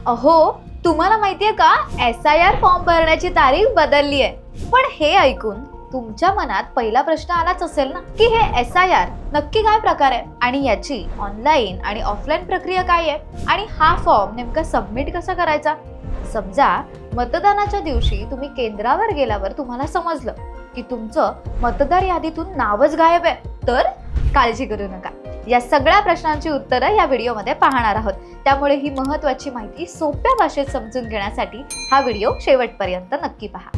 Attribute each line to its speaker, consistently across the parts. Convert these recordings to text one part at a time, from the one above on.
Speaker 1: अहो, तुम्हाला माहितीये का, SIR फॉर्म भरण्याची तारीख बदलली आहे. पण हे ऐकून तुमच्या मनात पहिला प्रश्न आलाच असेल ना, की हे SIR नक्की काय प्रकार आहे आणि याची ऑनलाईन आणि ऑफलाईन प्रक्रिया काय आहे आणि हा फॉर्म नेमका सबमिट कसा करायचा. समजा मतदानाच्या दिवशी तुम्ही केंद्रावर गेल्यावर तुम्हाला समजलं की तुमचं मतदार यादीतून नावच गायब आहे, तर काळजी करू नका. या सगळ्या प्रश्नांची उत्तरं या व्हिडिओमध्ये पाहणार आहोत. त्यामुळे ही महत्त्वाची माहिती सोप्या भाषेत समजून घेण्यासाठी हा व्हिडिओ शेवटपर्यंत नक्की पहा.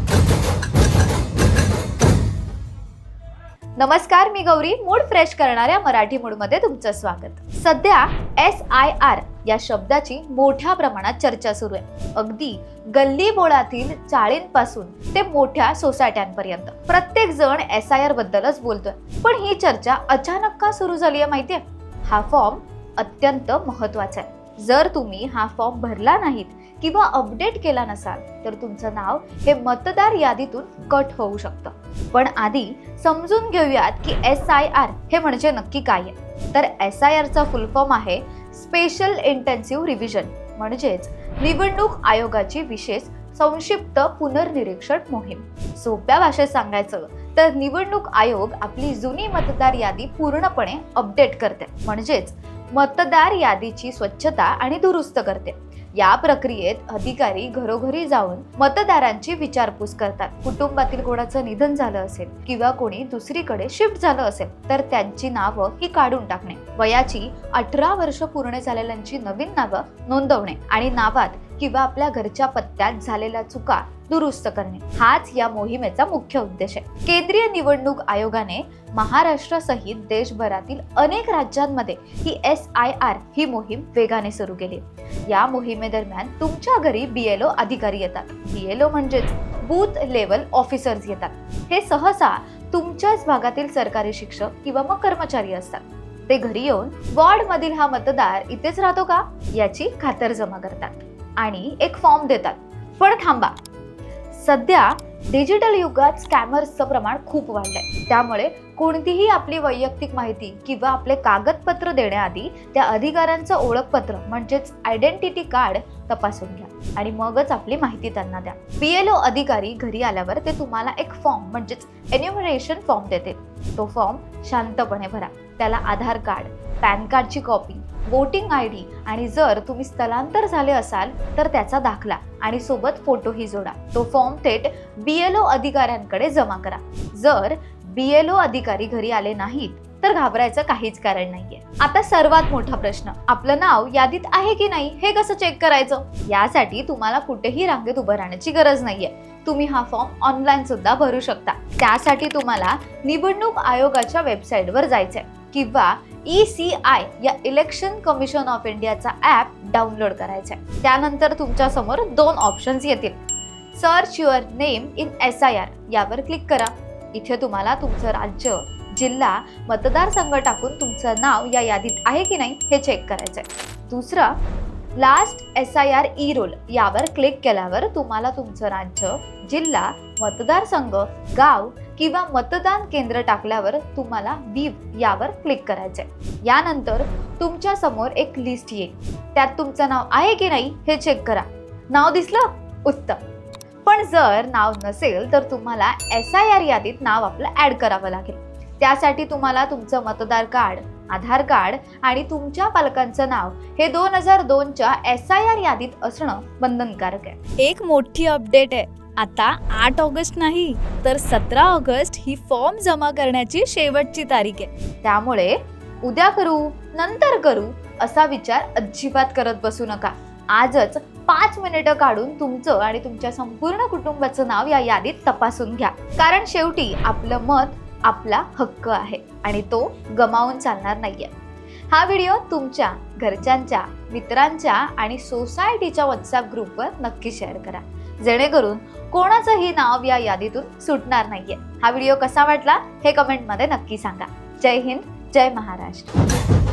Speaker 1: नमस्कार, मी गौरी. मूड फ्रेश करणाऱ्या मराठी मूडमध्ये तुमचं स्वागत. सध्या SIR या शब्दाची मोठ्या प्रमाणात चर्चा सुरू आहे. अगदी गल्ली बोळातील चाळींपासून ते मोठ्या सोसायट्यांपर्यंत प्रत्येक जण SIR बद्दलच बोलतोय. पण ही चर्चा अचानक का सुरू झाली आहे माहितीये? हा फॉर्म अत्यंत महत्त्वाचा आहे. जर तुम्ही हा फॉर्म भरला नाहीत किंवा अपडेट केला नसाल तर तुमचं नाव हे मतदार यादीतून कट होऊ शकतं. पण आधी समजून घेऊयात की SIR हे म्हणजे नक्की काय आहे. तर SIRचा फुल फॉर्म आहे स्पेशल इंटेन्सिव्ह रिव्हिजन, म्हणजेच निवडणूक आयोगाची विशेष संक्षिप्त पुनर्निरीक्षण मोहीम. सोप्या भाषेत सांगायचं तर निवडणूक आयोग आपली जुनी मतदार यादी पूर्णपणे अपडेट करते, म्हणजेच मतदार यादीची स्वच्छता आणि दुरुस्त करते. या प्रक्रियेत अधिकारी घरोघरी जाऊन मतदारांची विचारपूस करतात. कुटुंबातील कोणाचं निधन झालं असेल किंवा कोणी दुसरीकडे शिफ्ट झालं असेल तर त्यांची नावं ही काढून टाकणे, वयाची 18 वर्ष पूर्ण झालेल्यांची नवीन नावं नोंदवणे आणि नावात किंवा आपल्या घरच्या पत्त्यात झालेल्या चुका दुरुस्त करणे, हाच या मोहिमेचा मुख्य उद्देश आहे. केंद्रीय निवडणूक आयोगाने महाराष्ट्रासहित देशभरातील अनेक राज्यांमध्ये ही SIR ही मोहीम वेगाने सुरू केली. या मोहिमेदरम्यान तुमच्या घरी BLO अधिकारी येतात. BLO म्हणजेच बूथ लेवल ऑफिसर्स येतात. हे सहसा तुमच्याच भागातील सरकारी शिक्षक किंवा मग कर्मचारी असतात. ते घरी येऊन वॉर्ड मधील हा मतदार इथेच राहतो का याची खातरजमा करतात आणि एक फॉर्म देतात. पण थांबा, सध्या डिजिटल युगात स्कॅमर्सचं प्रमाण खूप वाढलंय. त्यामुळे कोणतीही आपली वैयक्तिक माहिती किंवा आपले कागदपत्र देण्याआधी त्या अधिकाऱ्यांचं ओळखपत्र म्हणजेच आयडेंटिटी कार्ड तपासून घ्या आणि मगच आपली माहिती त्यांना द्या. BLO अधिकारी घरी आल्यावर ते तुम्हाला एक फॉर्म म्हणजेच एन्युमरेशन फॉर्म देते. तो फॉर्म शांतपणे भरा. त्याला आधार कार्ड, पॅन कार्डची कॉपी, वोटिंग ID आणि जर तुम्ही स्थलांतर झाले असाल तर त्याचा दाखला आणि सोबत फोटोही जोडा. तो फॉर्म थेट BLO अधिकाऱ्यांकडे जमा करा. जर BLO अधिकारी घरी आले नाहीत तर घाबरायचं काहीच कारण नाहीये. आता सर्वात मोठा प्रश्न, आपलं नाव यादीत आहे की नाही हे कसं चेक करायचं? यासाठी तुम्हाला कुठेही रांगेत उभं राहण्याची गरज नाहीये. तुम्ही हा फॉर्म ऑनलाईन सुद्धा भरू शकता. त्यासाठी तुम्हाला निवडणूक आयोगाच्या वेबसाईटवर जायचंय किंवा ECI या इलेक्शन कमिशन ऑफ इंडियाचा ऍप डाउनलोड करायचा आहे. त्यानंतर तुमच्या समोर 2 ऑप्शन्स येतील. Search your name in SIR यावर क्लिक करा. इथे तुम्हाला तुमचं राज्य, जिल्हा, मतदारसंघ टाकून तुमचं नाव या यादीत आहे की नाही हे चेक करायचंय. दुसरं, लास्ट SIR E-रोल यावर क्लिक केल्यावर तुम्हाला तुमचं राज्य, जिल्हा, मतदारसंघ, गाव किंवा मतदान केंद्र टाकल्यावर तुम्हाला व्ह्यू यावर क्लिक करायचंय. यानंतर तुमच्या समोर एक लिस्ट येईल. त्यात तुमचं नाव आहे की नाही हे चेक करा. नाव दिसलं? उत्तम. पण जर नाव नसेल तर तुम्हाला SIR यादीत नाव आपलं ऍड करावं लागेल. त्यासाठी तुम्हाला तुमचं मतदार कार्ड, आधार कार्ड आणि तुमच्या पालकांचं नाव हे 2002च्या SIR यादीत असणं बंधनकारक आहे. एक मोठी अपडेट आहे. आता 8 ऑगस्ट नाही तर 17 ऑगस्ट ही फॉर्म जमा करण्याची शेवटची तारीख आहे. त्यामुळे उद्या करू, नंतर करू असा विचार अजिबात करत बसू नका. आजच 5 मिनिटं काढून तुमचं आणि तुमच्या संपूर्ण कुटुंबाचं नाव या यादीत तपासून घ्या. कारण शेवटी आपलं मत आपला हक्क आहे आणि तो गमावून चालणार नाहीये. हा व्हिडिओ तुमच्या घरच्यांच्या, मित्रांच्या आणि सोसायटीच्या WhatsApp ग्रुपवर नक्की शेअर करा, जेणेकरून कोणाचंही नाव या यादीतून सुटणार नाहीये. हा व्हिडिओ कसा वाटला हे कमेंटमध्ये नक्की सांगा. जय हिंद, जय महाराष्ट्र.